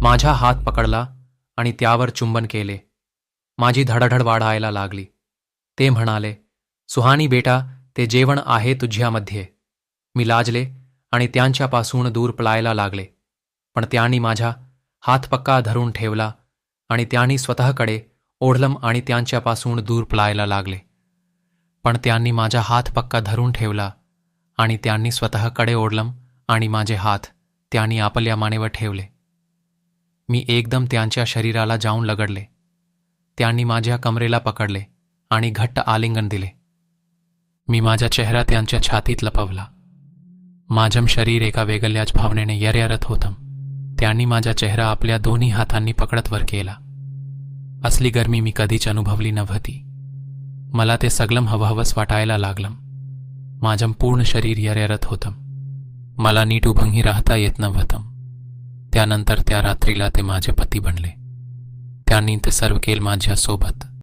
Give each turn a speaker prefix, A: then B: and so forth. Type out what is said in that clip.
A: माझा हात पकडला आणि त्यावर चुंबन केले. माझी धडधड वाढायला लागली. ते म्हणाले, सुहानी बेटा, ते जेवण आहे तुझ्यामध्ये. मी लाजले आणि त्यांच्यापासून दूर पळायला लागले. पण त्यांनी माझा हात पक्का धरून ठेवला आणि त्यांनी स्वतःकडे ओढलम आणि त्यांच्यापासून दूर पळायला लागले. पण त्यांनी माझा हात पक्का धरून ठेवला आणि त्यांनी स्वतःकडे ओढलम आणि माझे हात त्यांनी आपल्या मानेवर ठेवले. मी एकदम त्यांच्या शरीराला जाऊन लगडले. त्यांनी माझ्या कमरेला पकडले आणि घट्ट आलिंगन दिले. मी माझा चेहरा त्यांच्या छातीत लपवला. माझं शरीर एका वेगळ्याच भावनेने यर्यारत होतं. त्यांनी माझा चेहरा आपल्या दोन्ही हातांनी पकडत वर केला. असली गरमी मी कधीच अनुभवली नव्हती. मला ते सगळं हवहवस वाटायला लागलं. माझं पूर्ण शरीर यर्यारत होतं. मला नीट उभंही राहता येत नव्हतं. त्यानंतर त्या रात्रीला ते माझे पती बनले. त्यांनी ते सर्व केलं माझ्यासोबत.